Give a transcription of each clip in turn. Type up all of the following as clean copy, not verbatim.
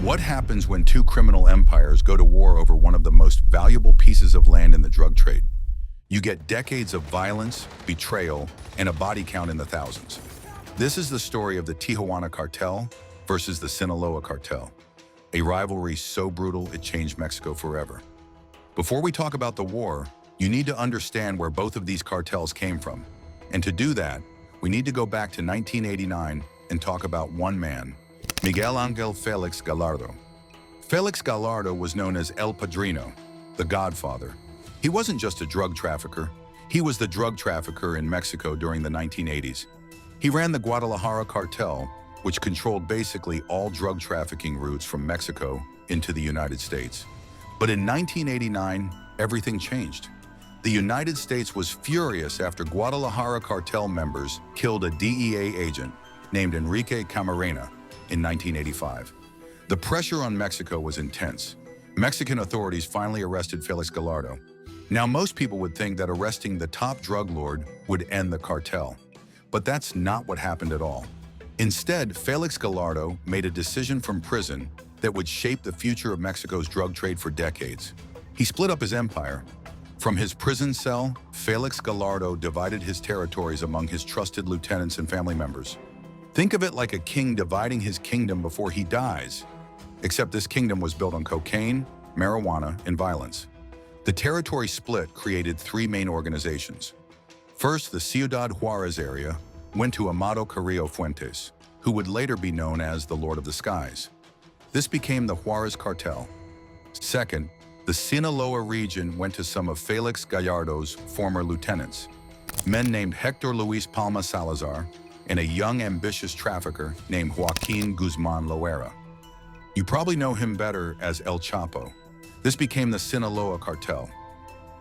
What happens when two criminal empires go to war over one of the most valuable pieces of land in the drug trade? You get decades of violence, betrayal, and a body count in the thousands. This is the story of the Tijuana Cartel versus the Sinaloa Cartel, a rivalry so brutal it changed Mexico forever. Before we talk about the war, you need to understand where both of these cartels came from. And to do that, we need to go back to 1989 and talk about one man, Miguel Ángel Félix Gallardo. Félix Gallardo was known as El Padrino, the Godfather. He wasn't just a drug trafficker, he was the drug trafficker in Mexico during the 1980s. He ran the Guadalajara Cartel, which controlled basically all drug trafficking routes from Mexico into the United States. But in 1989, everything changed. The United States was furious after Guadalajara Cartel members killed a DEA agent named Enrique Camarena in 1985. The pressure on Mexico was intense. Mexican authorities finally arrested Félix Gallardo. Now, most people would think that arresting the top drug lord would end the cartel. But that's not what happened at all. Instead, Félix Gallardo made a decision from prison that would shape the future of Mexico's drug trade for decades. He split up his empire. From his prison cell, Félix Gallardo divided his territories among his trusted lieutenants and family members. Think of it like a king dividing his kingdom before he dies, except this kingdom was built on cocaine, marijuana, and violence. The territory split created three main organizations. First, the Ciudad Juárez area went to Amado Carrillo Fuentes, who would later be known as the Lord of the Skies. This became the Juárez Cartel. Second, the Sinaloa region went to some of Félix Gallardo's former lieutenants, men named Héctor Luis Palma Salazar and a young, ambitious trafficker named Joaquin Guzman Loera. You probably know him better as El Chapo. This became the Sinaloa Cartel.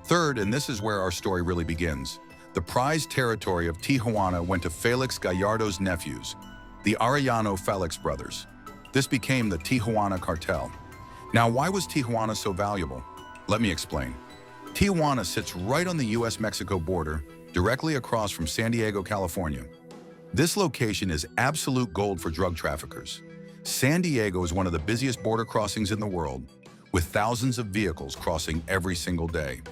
Third, and this is where our story really begins, the prized territory of Tijuana went to Félix Gallardo's nephews, the Arellano Félix brothers. This became the Tijuana Cartel. Now, why was Tijuana so valuable? Let me explain. Tijuana sits right on the US-Mexico border, directly across from San Diego, California. This location is absolute gold for drug traffickers. San Diego is one of the busiest border crossings in the world, with thousands of vehicles crossing every single day.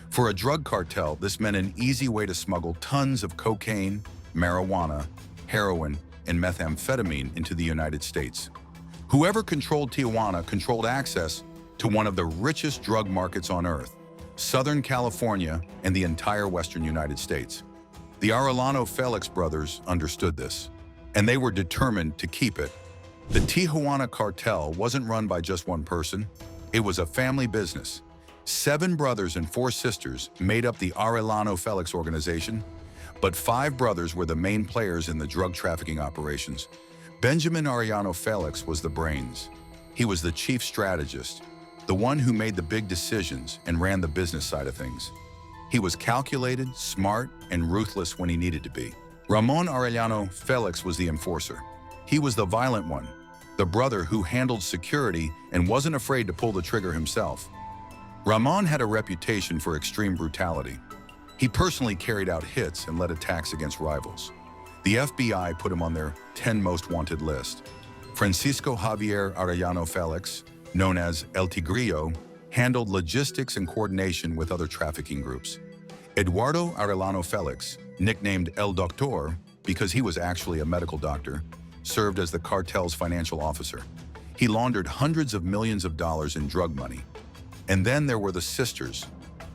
For a drug cartel, this meant an easy way to smuggle tons of cocaine, marijuana, heroin, and methamphetamine into the United States. Whoever controlled Tijuana controlled access to one of the richest drug markets on earth, Southern California and the entire Western United States. The Arellano Félix brothers understood this, and they were determined to keep it. The Tijuana Cartel wasn't run by just one person. It was a family business. 7 brothers and 4 sisters made up the Arellano Félix organization, but 5 brothers were the main players in the drug trafficking operations. Benjamin Arellano Félix was the brains. He was the chief strategist, the one who made the big decisions and ran the business side of things. He was calculated, smart, and ruthless when he needed to be. Ramon Arellano Félix was the enforcer. He was the violent one, the brother who handled security and wasn't afraid to pull the trigger himself. Ramon had a reputation for extreme brutality. He personally carried out hits and led attacks against rivals. The FBI put him on their 10 most wanted list. Francisco Javier Arellano Félix, known as El Tigrillo, handled logistics and coordination with other trafficking groups. Eduardo Arellano Félix, nicknamed El Doctor because he was actually a medical doctor, served as the cartel's financial officer. He laundered hundreds of millions of dollars in drug money. And then there were the sisters,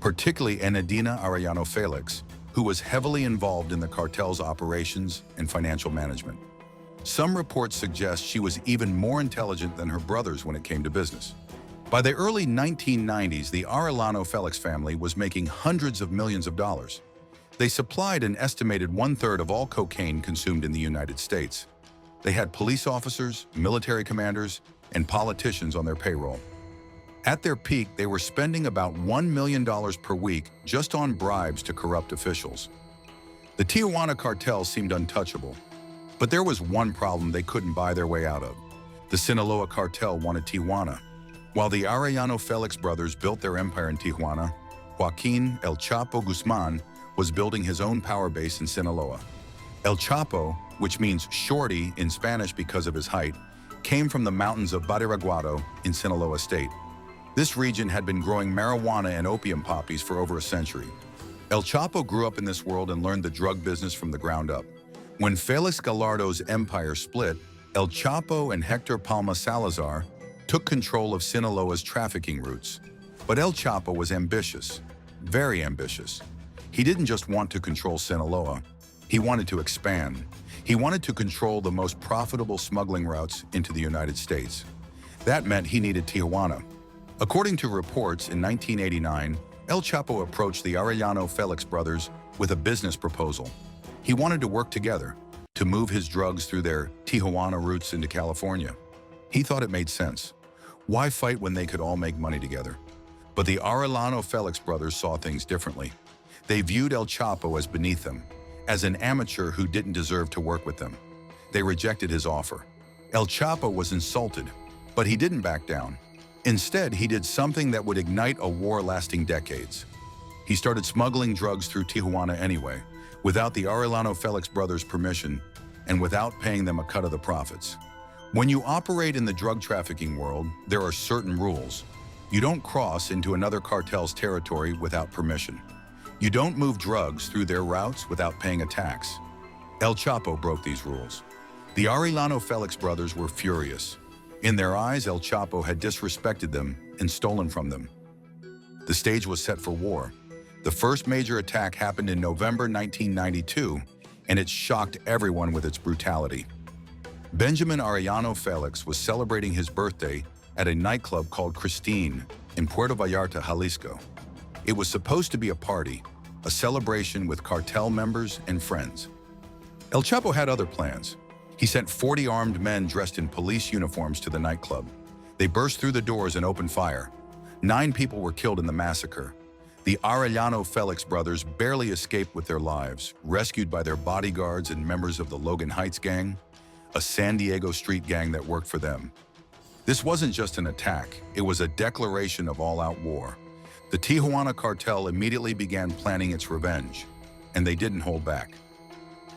particularly Enedina Arellano Félix, who was heavily involved in the cartel's operations and financial management. Some reports suggest she was even more intelligent than her brothers when it came to business. By the early 1990s, the Arellano Félix family was making hundreds of millions of dollars. They supplied an estimated 1/3 of all cocaine consumed in the United States. They had police officers, military commanders, and politicians on their payroll. At their peak, they were spending about $1 million per week just on bribes to corrupt officials. The Tijuana Cartel seemed untouchable, but there was one problem they couldn't buy their way out of. The Sinaloa Cartel wanted Tijuana. While the Arellano Félix brothers built their empire in Tijuana, Joaquin El Chapo Guzman was building his own power base in Sinaloa. El Chapo, which means shorty in Spanish because of his height, came from the mountains of Badiraguado in Sinaloa State. This region had been growing marijuana and opium poppies for over a century. El Chapo grew up in this world and learned the drug business from the ground up. When Felix Gallardo's empire split, El Chapo and Hector Palma Salazar took control of Sinaloa's trafficking routes. But El Chapo was ambitious, very ambitious. He didn't just want to control Sinaloa. He wanted to expand. He wanted to control the most profitable smuggling routes into the United States. That meant he needed Tijuana. According to reports, in 1989, El Chapo approached the Arellano Félix brothers with a business proposal. He wanted to work together to move his drugs through their Tijuana routes into California. He thought it made sense. Why fight when they could all make money together? But the Arellano Félix brothers saw things differently. They viewed El Chapo as beneath them, as an amateur who didn't deserve to work with them. They rejected his offer. El Chapo was insulted, but he didn't back down. Instead, he did something that would ignite a war lasting decades. He started smuggling drugs through Tijuana anyway, without the Arellano Félix brothers' permission and without paying them a cut of the profits. When you operate in the drug trafficking world, there are certain rules. You don't cross into another cartel's territory without permission. You don't move drugs through their routes without paying a tax. El Chapo broke these rules. The Arellano Félix brothers were furious. In their eyes, El Chapo had disrespected them and stolen from them. The stage was set for war. The first major attack happened in November 1992, and it shocked everyone with its brutality. Benjamin Arellano Félix was celebrating his birthday at a nightclub called Christine in Puerto Vallarta, Jalisco. It was supposed to be a party, a celebration with cartel members and friends. El Chapo had other plans. He sent 40 armed men dressed in police uniforms to the nightclub. They burst through the doors and opened fire. 9 people were killed in the massacre. The Arellano Félix brothers barely escaped with their lives, rescued by their bodyguards and members of the Logan Heights gang, a San Diego street gang that worked for them. This wasn't just an attack, it was a declaration of all-out war. The Tijuana Cartel immediately began planning its revenge, and they didn't hold back.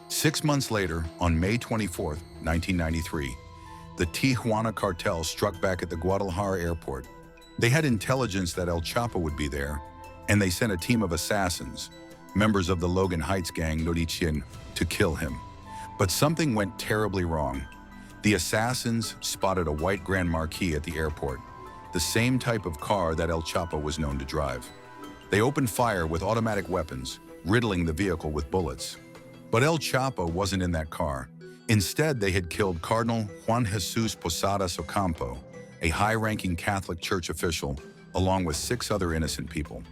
6 months later, on May 24, 1993, the Tijuana Cartel struck back at the Guadalajara airport. They had intelligence that El Chapo would be there, and they sent a team of assassins, members of the Logan Heights gang Norichin, to kill him. But something went terribly wrong. The assassins spotted a white Grand Marquis at the airport, the same type of car that El Chapo was known to drive. They opened fire with automatic weapons, riddling the vehicle with bullets. But El Chapo wasn't in that car. Instead, they had killed Cardinal Juan Jesus Posadas Ocampo, a high-ranking Catholic Church official, along with 6 other innocent people.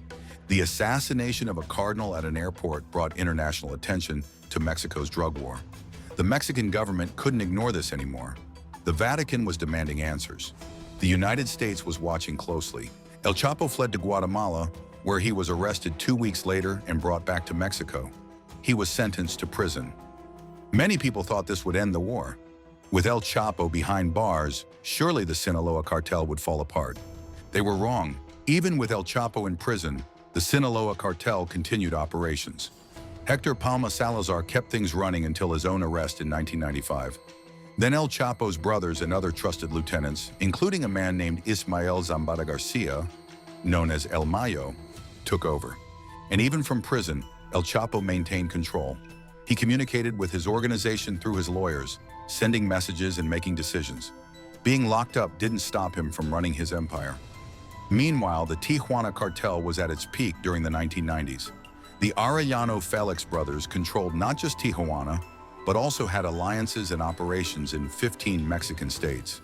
The assassination of a cardinal at an airport brought international attention to Mexico's drug war. The Mexican government couldn't ignore this anymore. The Vatican was demanding answers. The United States was watching closely. El Chapo fled to Guatemala, where he was arrested 2 weeks later and brought back to Mexico. He was sentenced to prison. Many people thought this would end the war. With El Chapo behind bars, surely the Sinaloa Cartel would fall apart. They were wrong. Even with El Chapo in prison, the Sinaloa Cartel continued operations. Hector Palma Salazar kept things running until his own arrest in 1995. Then El Chapo's brothers and other trusted lieutenants, including a man named Ismael Zambada Garcia, known as El Mayo, took over. And even from prison, El Chapo maintained control. He communicated with his organization through his lawyers, sending messages and making decisions. Being locked up didn't stop him from running his empire. Meanwhile, the Tijuana Cartel was at its peak during the 1990s. The Arellano Félix brothers controlled not just Tijuana, but also had alliances and operations in 15 Mexican states.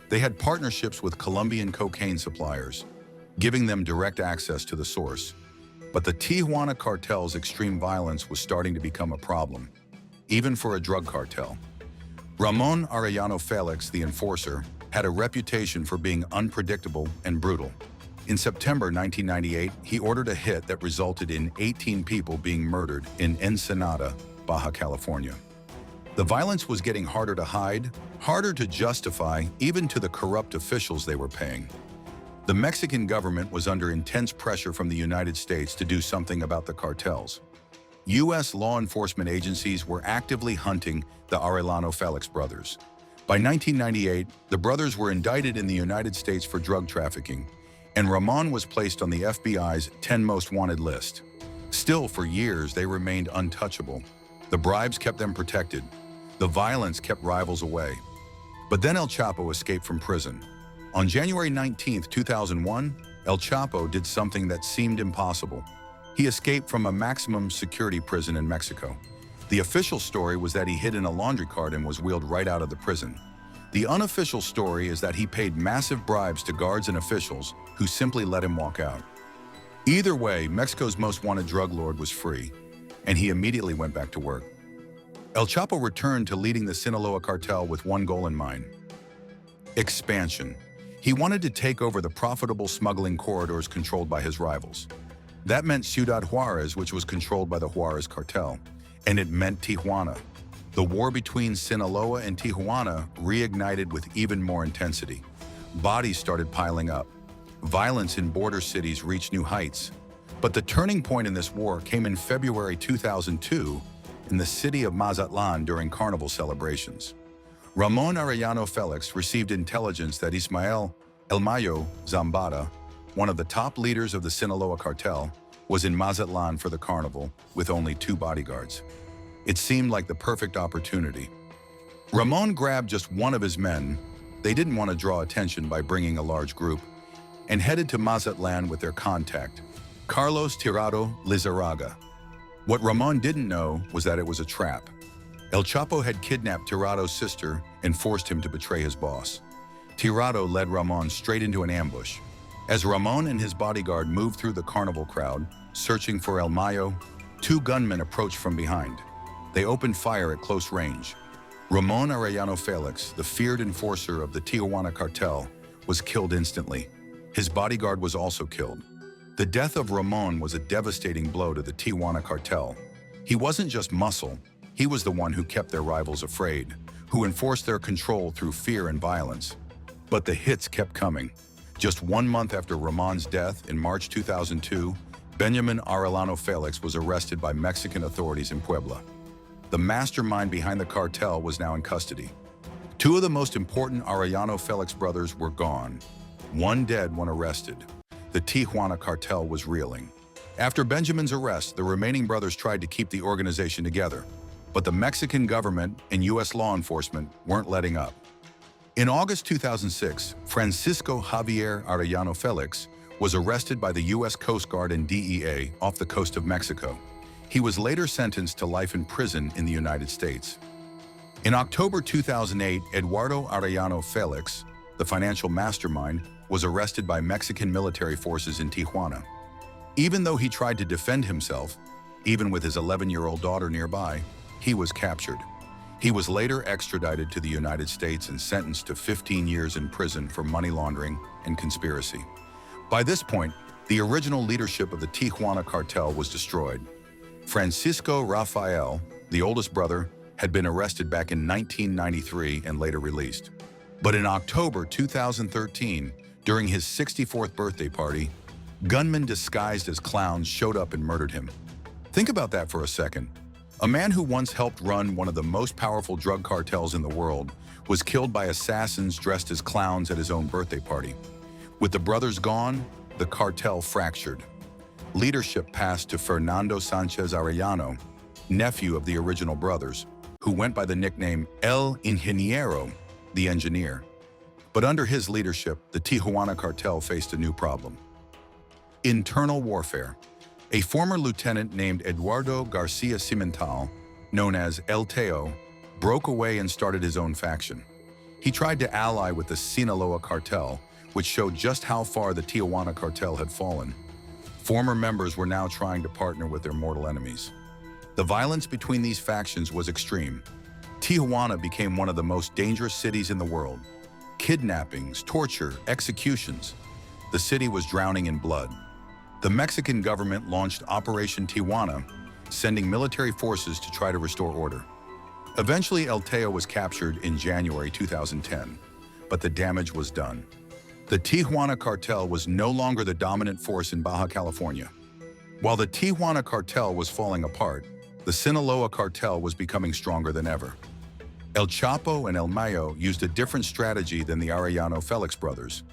They had partnerships with Colombian cocaine suppliers, giving them direct access to the source. But the Tijuana Cartel's extreme violence was starting to become a problem, even for a drug cartel. Ramon Arellano Félix, the enforcer, had a reputation for being unpredictable and brutal. In September 1998, he ordered a hit that resulted in 18 people being murdered in Ensenada, Baja California. The violence was getting harder to hide, harder to justify, even to the corrupt officials they were paying. The Mexican government was under intense pressure from the United States to do something about the cartels. U.S. law enforcement agencies were actively hunting the Arellano Félix brothers. By 1998, the brothers were indicted in the United States for drug trafficking, and Ramon was placed on the FBI's 10 Most Wanted list. Still, for years, they remained untouchable. The bribes kept them protected. The violence kept rivals away. But then El Chapo escaped from prison. On January 19, 2001, El Chapo did something that seemed impossible. He escaped from a maximum security prison in Mexico. The official story was that he hid in a laundry cart and was wheeled right out of the prison. The unofficial story is that he paid massive bribes to guards and officials who simply let him walk out. Either way, Mexico's most wanted drug lord was free, and he immediately went back to work. El Chapo returned to leading the Sinaloa Cartel with one goal in mind: expansion. He wanted to take over the profitable smuggling corridors controlled by his rivals. That meant Ciudad Juarez, which was controlled by the Juarez Cartel, and it meant Tijuana. The war between Sinaloa and Tijuana reignited with even more intensity. Bodies started piling up. Violence in border cities reached new heights. But the turning point in this war came in February 2002 in the city of Mazatlan during carnival celebrations. Ramon Arellano Félix received intelligence that Guzman El Mayo Zambada, one of the top leaders of the Sinaloa Cartel, was in Mazatlan for the carnival with only 2 bodyguards. It seemed like the perfect opportunity. Ramon grabbed just one of his men. They didn't want to draw attention by bringing a large group, and headed to Mazatlan with their contact, Carlos Tirado Lizarraga. What Ramon didn't know was that it was a trap. El Chapo had kidnapped Tirado's sister and forced him to betray his boss. Tirado led Ramon straight into an ambush. As Ramon and his bodyguard moved through the carnival crowd, searching for El Mayo, 2 gunmen approached from behind. They opened fire at close range. Ramon Arellano Félix, the feared enforcer of the Tijuana Cartel, was killed instantly. His bodyguard was also killed. The death of Ramon was a devastating blow to the Tijuana Cartel. He wasn't just muscle, he was the one who kept their rivals afraid, who enforced their control through fear and violence. But the hits kept coming. Just 1 month after Ramon's death in March 2002, Benjamin Arellano Félix was arrested by Mexican authorities in Puebla. The mastermind behind the cartel was now in custody. 2 of the most important Arellano Félix brothers were gone. 1 dead, 1 arrested. The Tijuana Cartel was reeling. After Benjamin's arrest, the remaining brothers tried to keep the organization together, but the Mexican government and U.S. law enforcement weren't letting up. In August 2006, Francisco Javier Arellano Félix was arrested by the U.S. Coast Guard and DEA off the coast of Mexico. He was later sentenced to life in prison in the United States. In October 2008, Eduardo Arellano Félix, the financial mastermind, was arrested by Mexican military forces in Tijuana. Even though he tried to defend himself, even with his 11-year-old daughter nearby, he was captured. He was later extradited to the United States and sentenced to 15 years in prison for money laundering and conspiracy. By this point, the original leadership of the Tijuana Cartel was destroyed. Francisco Rafael, the oldest brother, had been arrested back in 1993 and later released. But in October 2013, during his 64th birthday party, gunmen disguised as clowns showed up and murdered him. Think about that for a second. A man who once helped run one of the most powerful drug cartels in the world was killed by assassins dressed as clowns at his own birthday party. With the brothers gone, the cartel fractured. Leadership passed to Fernando Sanchez Arellano, nephew of the original brothers, who went by the nickname El Ingeniero, the engineer. But under his leadership, the Tijuana Cartel faced a new problem: internal warfare. A former lieutenant named Eduardo Garcia Cimental, known as El Teo, broke away and started his own faction. He tried to ally with the Sinaloa Cartel, which showed just how far the Tijuana Cartel had fallen. Former members were now trying to partner with their mortal enemies. The violence between these factions was extreme. Tijuana became one of the most dangerous cities in the world. Kidnappings, torture, executions. The city was drowning in blood. The Mexican government launched Operation Tijuana, sending military forces to try to restore order. Eventually, El Teo was captured in January 2010, but the damage was done. The Tijuana Cartel was no longer the dominant force in Baja California. While the Tijuana Cartel was falling apart, the Sinaloa Cartel was becoming stronger than ever. El Chapo and El Mayo used a different strategy than the Arellano Félix brothers.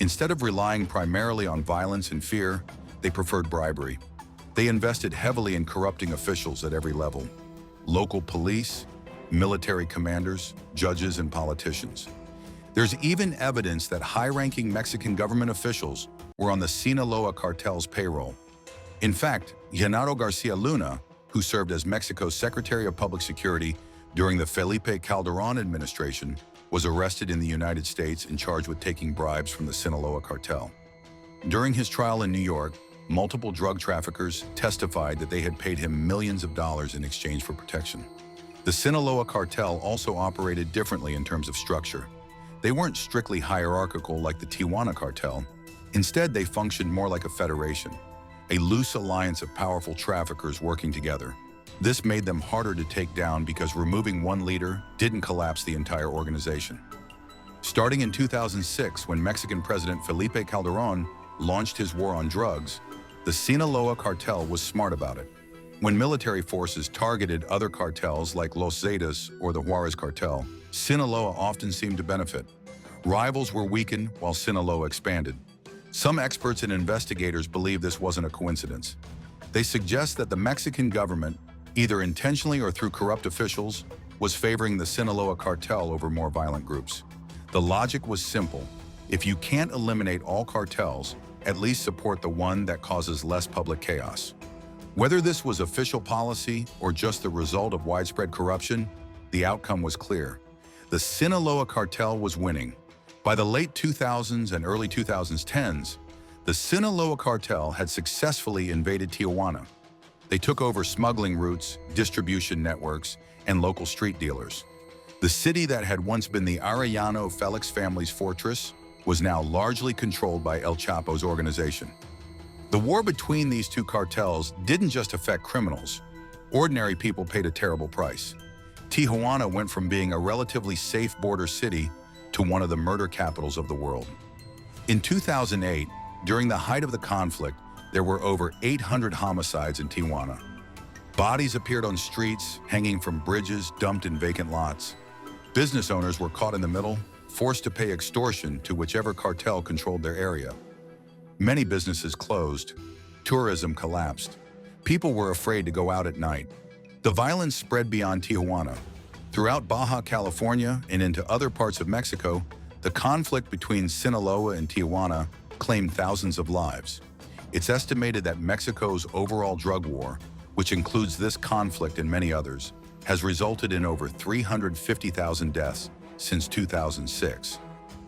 Instead of relying primarily on violence and fear, they preferred bribery. They invested heavily in corrupting officials at every level: local police, military commanders, judges, and politicians. There's even evidence that high-ranking Mexican government officials were on the Sinaloa Cartel's payroll. In fact, Genaro Garcia Luna, who served as Mexico's Secretary of Public Security during the Felipe Calderon administration, was arrested in the United States and charged with taking bribes from the Sinaloa Cartel. During his trial in New York, multiple drug traffickers testified that they had paid him millions of dollars in exchange for protection. The Sinaloa Cartel also operated differently in terms of structure. They weren't strictly hierarchical like the Tijuana Cartel. Instead, they functioned more like a federation, a loose alliance of powerful traffickers working together. This made them harder to take down because removing one leader didn't collapse the entire organization. Starting in 2006, when Mexican President Felipe Calderon launched his war on drugs, the Sinaloa Cartel was smart about it. When military forces targeted other cartels like Los Zetas or the Juarez Cartel, Sinaloa often seemed to benefit. Rivals were weakened while Sinaloa expanded. Some experts and investigators believe this wasn't a coincidence. They suggest that the Mexican government, either intentionally or through corrupt officials, was favoring the Sinaloa Cartel over more violent groups. The logic was simple: if you can't eliminate all cartels, at least support the one that causes less public chaos. Whether this was official policy or just the result of widespread corruption, the outcome was clear. The Sinaloa Cartel was winning. By the late 2000s and early 2010s, the Sinaloa Cartel had successfully invaded Tijuana. They took over smuggling routes, distribution networks, and local street dealers. The city that had once been the Arellano Félix family's fortress was now largely controlled by El Chapo's organization. The war between these two cartels didn't just affect criminals. Ordinary people paid a terrible price. Tijuana went from being a relatively safe border city to one of the murder capitals of the world. In 2008, during the height of the conflict, there were over 800 homicides in Tijuana. Bodies appeared on streets, hanging from bridges, dumped in vacant lots. Business owners were caught in the middle, forced to pay extortion to whichever cartel controlled their area. Many businesses closed. Tourism collapsed. People were afraid to go out at night. The violence spread beyond Tijuana. Throughout Baja California and into other parts of Mexico, the conflict between Sinaloa and Tijuana claimed thousands of lives. It's estimated that Mexico's overall drug war, which includes this conflict and many others, has resulted in over 350,000 deaths since 2006.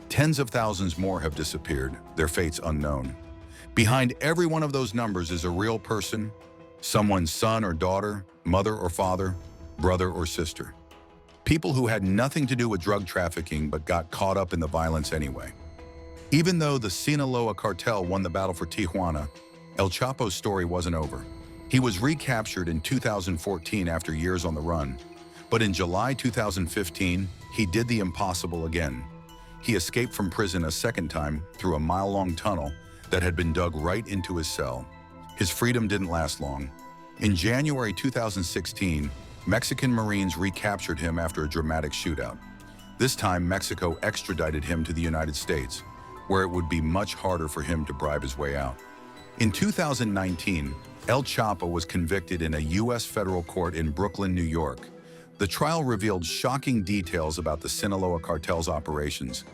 Tens of thousands more have disappeared, their fates unknown. Behind every one of those numbers is a real person, someone's son or daughter, mother or father, brother or sister. People who had nothing to do with drug trafficking but got caught up in the violence anyway. Even though the Sinaloa Cartel won the battle for Tijuana, El Chapo's story wasn't over. He was recaptured in 2014 after years on the run. But in July 2015, he did the impossible again. He escaped from prison a second time through a mile-long tunnel that had been dug right into his cell. His freedom didn't last long. In January 2016, Mexican Marines recaptured him after a dramatic shootout. This time, Mexico extradited him to the United States, where it would be much harder for him to bribe his way out. In 2019, El Chapo was convicted in a U.S. federal court in Brooklyn, New York. The trial revealed shocking details about the Sinaloa Cartel's operations: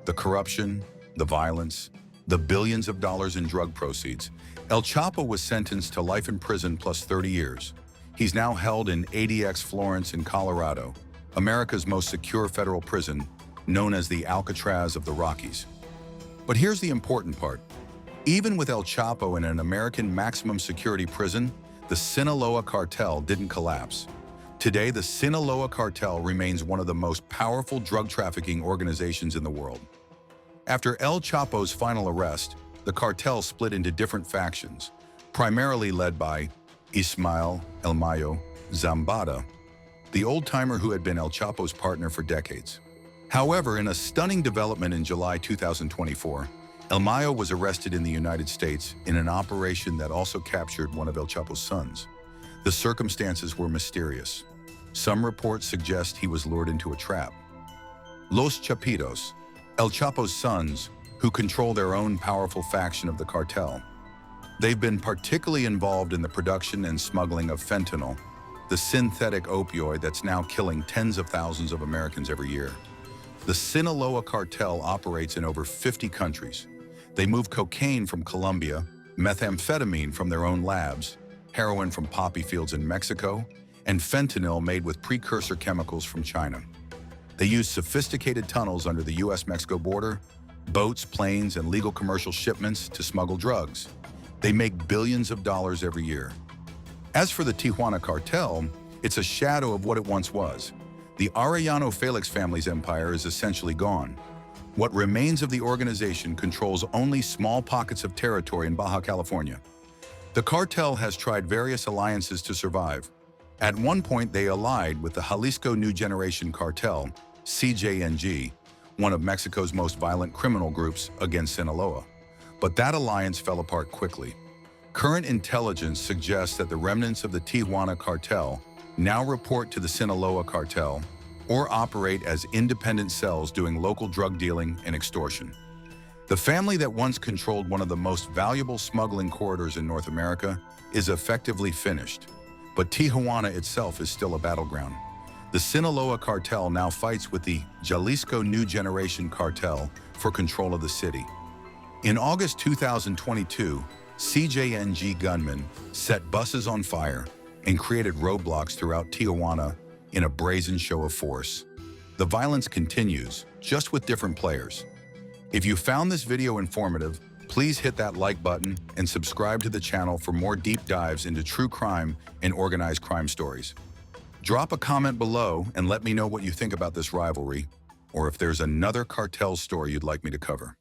the corruption, the violence, the billions of dollars in drug proceeds. El Chapo was sentenced to life in prison plus 30 years. He's now held in ADX Florence in Colorado, America's most secure federal prison, known as the Alcatraz of the Rockies. But here's the important part. Even with El Chapo in an American maximum security prison, the Sinaloa Cartel didn't collapse. Today, the Sinaloa Cartel remains one of the most powerful drug trafficking organizations in the world. After El Chapo's final arrest, the cartel split into different factions, primarily led by Ismael El Mayo Zambada, the old-timer who had been El Chapo's partner for decades. However, in a stunning development in July 2024, El Mayo was arrested in the United States in an operation that also captured one of El Chapo's sons. The circumstances were mysterious. Some reports suggest he was lured into a trap. Los Chapitos, El Chapo's sons, who control their own powerful faction of the cartel. They've been particularly involved in the production and smuggling of fentanyl, the synthetic opioid that's now killing tens of thousands of Americans every year. The Sinaloa Cartel operates in over 50 countries. They move cocaine from Colombia, methamphetamine from their own labs, heroin from poppy fields in Mexico, and fentanyl made with precursor chemicals from China. They use sophisticated tunnels under the US-Mexico border, boats, planes, and legal commercial shipments to smuggle drugs. They make billions of dollars every year. As for the Tijuana Cartel, it's a shadow of what it once was. The Arellano Félix family's empire is essentially gone. What remains of the organization controls only small pockets of territory in Baja California. The cartel has tried various alliances to survive. At one point, they allied with the Jalisco New Generation Cartel, CJNG, one of Mexico's most violent criminal groups, against Sinaloa. But that alliance fell apart quickly. Current intelligence suggests that the remnants of the Tijuana Cartel now report to the Sinaloa Cartel or operate as independent cells doing local drug dealing and extortion. The family that once controlled one of the most valuable smuggling corridors in North America is effectively finished. But Tijuana itself is still a battleground. The Sinaloa Cartel now fights with the Jalisco New Generation Cartel for control of the city. In August 2022, CJNG gunmen set buses on fire and created roadblocks throughout Tijuana in a brazen show of force. The violence continues, just with different players. If you found this video informative, please hit that like button and subscribe to the channel for more deep dives into true crime and organized crime stories. Drop a comment below and let me know what you think about this rivalry, or if there's another cartel story you'd like me to cover.